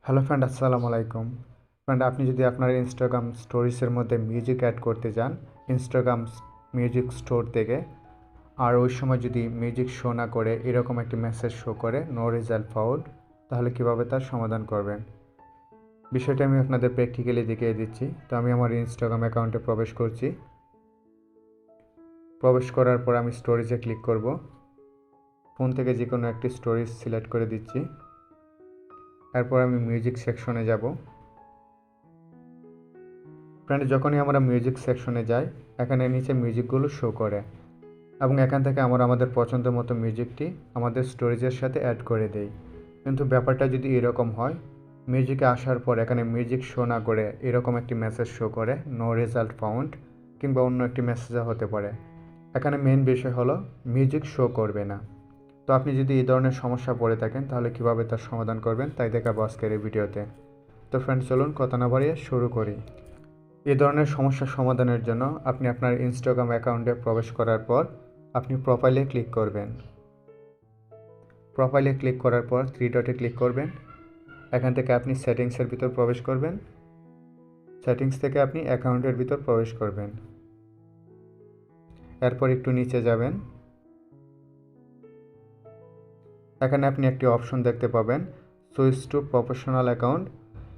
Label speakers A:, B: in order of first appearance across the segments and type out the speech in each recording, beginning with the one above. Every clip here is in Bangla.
A: হ্যালো ফ্রেন্ড, আসসালামু আলাইকুম। ফ্রেন্ড, আপনি যদি আপনার ইনস্টাগ্রাম স্টোরিজের মধ্যে মিউজিক অ্যাড করতে চান ইনস্টাগ্রাম মিউজিক স্টোর থেকে, আর ওই সময় যদি মিউজিক শো না করে এরকম একটি মেসেজ শো করে নো রেজাল্ট ফাউন্ড, তাহলে কীভাবে তার সমাধান করবেন বিষয়টা আমি আপনাদের প্র্যাকটিক্যালি দেখিয়ে দিচ্ছি। তো আমি আমার ইনস্টাগ্রাম অ্যাকাউন্টে প্রবেশ করছি। প্রবেশ করার পর আমি স্টোরেজে ক্লিক করব। ফোন থেকে যে কোনো একটি স্টোরেজ সিলেক্ট করে দিচ্ছি। এরপর আমি মিউজিক সেকশনে যাব। ফ্রেন্ড, যখনই আমরা মিউজিক সেকশনে যাই এখানে নিচে মিউজিকগুলো শো করে এবং এখান থেকে আমরা আমাদের পছন্দ মতো মিউজিকটি আমাদের স্টোরেজের সাথে অ্যাড করে দেই। কিন্তু ব্যাপারটা যদি এরকম হয়, মিউজিকে আসার পর এখানে মিউজিক শো না করে এরকম একটি মেসেজ শো করে নো রেজাল্ট ফাউন্ড, কিংবা অন্য একটি মেসেজও হতে পারে। এখানে মেইন বিষয় হলো মিউজিক শো করবে না। তো আপনি যদি এই ধরনের সমস্যা পড়ে থাকেন তাহলে কীভাবে তার সমাধান করবেন তাই দেখাবো আজকের এই ভিডিওতে। তো ফ্রেন্ড, চলুন কথা না বাড়িয়ে শুরু করি। এই ধরনের সমস্যার সমাধানের জন্য আপনি আপনার ইনস্টাগ্রাম অ্যাকাউন্টে প্রবেশ করার পর আপনি প্রোফাইলে ক্লিক করবেন। প্রোফাইলে ক্লিক করার পর থ্রি ডটে ক্লিক করবেন। এখান থেকে আপনি সেটিংসের ভিতর প্রবেশ করবেন। সেটিংস থেকে আপনি অ্যাকাউন্টের ভিতর প্রবেশ করবেন। এরপর একটু নিচে যাবেন। এখানে আপনি একটি অপশন দেখতে পাবেন সুইচ টু প্রফেশনাল অ্যাকাউন্ট,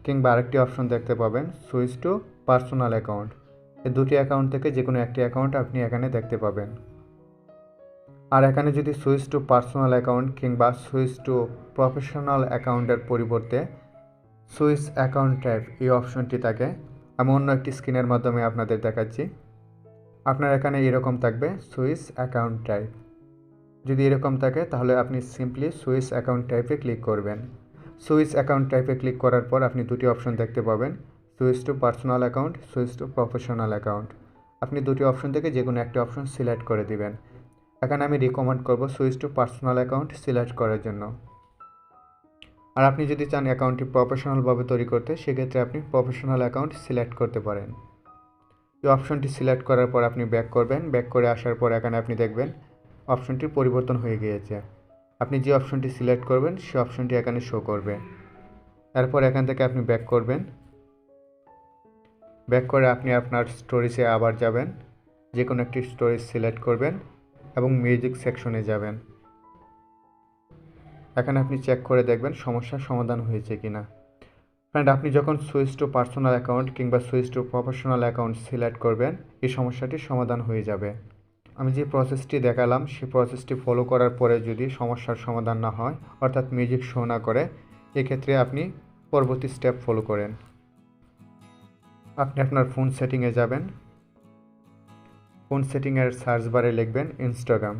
A: কিংবা আরেকটি অপশন দেখতে পাবেন সুইচ টু পার্সোনাল অ্যাকাউন্ট। এই দুটি অ্যাকাউন্ট থেকে যে কোনো একটি অ্যাকাউন্ট আপনি এখানে দেখতে পাবেন। আর এখানে যদি সুইচ টু পার্সোনাল অ্যাকাউন্ট কিংবা সুইচ টু প্রফেশনাল অ্যাকাউন্টের পরিবর্তে সুইচ অ্যাকাউন্ট টাইপ এই অপশনটি থাকে, আমি অন্য একটি স্ক্রিনের মাধ্যমে আপনাদের দেখাচ্ছি। আপনার এখানে এরকম থাকবে সুইচ অ্যাকাউন্ট টাইপ। যদি এরকম থাকে তাহলে আপনি সিম্পলি সুইচ অ্যাকাউন্ট টাইপে ক্লিক করবেন। সুইচ অ্যাকাউন্ট টাইপে ক্লিক করার পর আপনি দুটি অপশন দেখতে পাবেন, switch to personal account, switch to professional account. আপনি দুটি অপশন থেকে যে কোনো একটি অপশন সিলেক্ট করে দিবেন। এখানে আমি রিকমেন্ড করব switch to personal account select করার জন্য। আর আপনি যদি চান অ্যাকাউন্টটি প্রফেশনালভাবে তৈরি করতে, সেক্ষেত্রে আপনি প্রফেশনাল অ্যাকাউন্ট সিলেক্ট করতে পারেন। এই অপশনটি সিলেক্ট করার পর আপনি ব্যাক করবেন। ব্যাক করে আসার পর এখানে আপনি দেখবেন অপশনটির পরিবর্তন হয়ে গিয়েছে। আপনি যে অপশনটি সিলেক্ট করবেন সেই অপশনটি এখানে শো করবে। এরপর এখান থেকে আপনি ব্যাক করবেন। ব্যাক করে আপনি আপনার স্টোরেজে আবার যাবেন, যে কোনো একটি স্টোরেজ সিলেক্ট করবেন এবং মিউজিক সেকশনে যাবেন। এখানে আপনি চেক করে দেখবেন সমস্যার সমাধান হয়েছে কিনা। ফ্রেন্ড, আপনি যখন সুইচ টু পার্সোনাল অ্যাকাউন্ট কিংবা switch to professional account select করবেন এই সমস্যাটির সমাধান হয়ে যাবে। আমি যে প্রসেসটি দেখালাম সেই প্রসেসটি ফলো করার পরে যদি সমস্যার সমাধান না হয়, অর্থাৎ মিউজিক শো না করে, এক্ষেত্রে আপনি পরবর্তী স্টেপ ফলো করেন। আপনি আপনার ফোন সেটিংয়ে যাবেন। ফোন সেটিংয়ের সার্চ বারে লিখবেন ইনস্টাগ্রাম।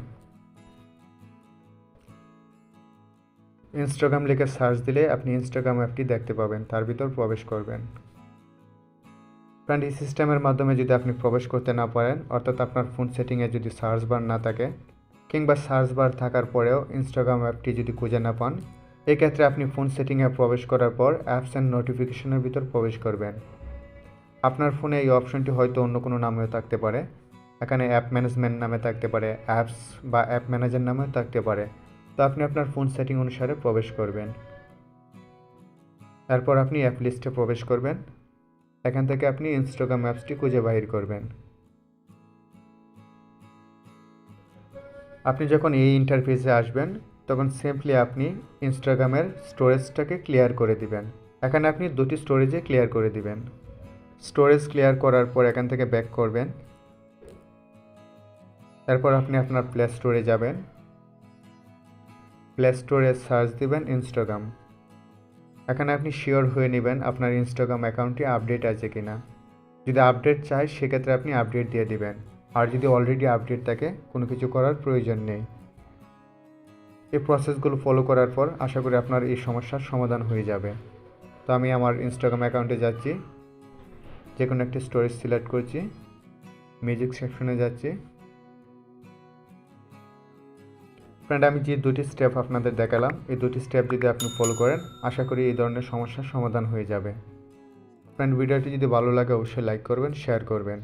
A: ইনস্টাগ্রাম লিখে সার্চ দিলে আপনি ইনস্টাগ্রাম অ্যাপটি দেখতে পাবেন, তার ভিতর প্রবেশ করবেন। ফ্রেন্ড, এই সিস্টেমের মাধ্যমে যদি আপনি প্রবেশ করতে না পারেন, অর্থাৎ আপনার ফোন সেটিংয়ে যদি সার্চ বার না থাকে কিংবা সার্চ বার থাকার পরেও ইনস্টাগ্রাম অ্যাপটি যদি খুঁজে না পান, এক্ষেত্রে আপনি ফোন সেটিংয়ে প্রবেশ করার পর অ্যাপস অ্যান্ড নোটিফিকেশনের ভিতর প্রবেশ করবেন। আপনার ফোনে এই অপশনটি হয়তো অন্য কোনো নামেও থাকতে পারে। এখানে অ্যাপ ম্যানেজমেন্ট নামে থাকতে পারে, অ্যাপস বা অ্যাপ ম্যানেজার নামেও থাকতে পারে। তো আপনি আপনার ফোন সেটিং অনুসারে প্রবেশ করবেন। এরপর আপনি অ্যাপ লিস্টে প্রবেশ করবেন। এখান থেকে আপনি ইনস্টাগ্রাম অ্যাপসটি খুঁজে বাহির করবেন। আপনি যখন এই ইন্টারফেসে আসবেন তখন সিম্পলি আপনি ইনস্টাগ্রামের স্টোরেজটাকে ক্লিয়ার করে দিবেন। এখানে আপনি দুটি স্টোরেজে ক্লিয়ার করে দিবেন। স্টোরেজ ক্লিয়ার করার পর এখান থেকে ব্যাক করবেন। এরপর আপনি আপনার প্লে স্টোরে যাবেন। প্লে স্টোরে সার্চ দিবেন ইনস্টাগ্রাম। এখানে আপনি শিওর হয়ে নেবেন আপনার ইনস্টাগ্রাম অ্যাকাউন্টটি আপডেট আছে কিনা। যদি আপডেট চাই সেক্ষেত্রে আপনি আপডেট দিয়ে দিবেন, আর যদি অলরেডি আপডেট থাকে কোনো কিছু করার প্রয়োজন নেই। এই প্রসেসগুলো ফলো করার পর আশা করি আপনার এই সমস্যার সমাধান হয়ে যাবে। তো আমি আমার ইনস্টাগ্রাম অ্যাকাউন্টে যাচ্ছি, যে কোনো একটি স্টোরেজ সিলেক্ট করছি, মিউজিক সেকশনে যাচ্ছি। ফ্রেন্ড, আমি যে দুটি স্টেপ আপনাদের দেখালাম এই দুটি স্টেপ যদি আপনি ফলো করেন আশা করি এই ধরনের সমস্যার সমাধান হয়ে যাবে। ফ্রেন্ড, ভিডিওটি যদি ভালো লাগে অবশ্যই লাইক করবেন, শেয়ার করবেন।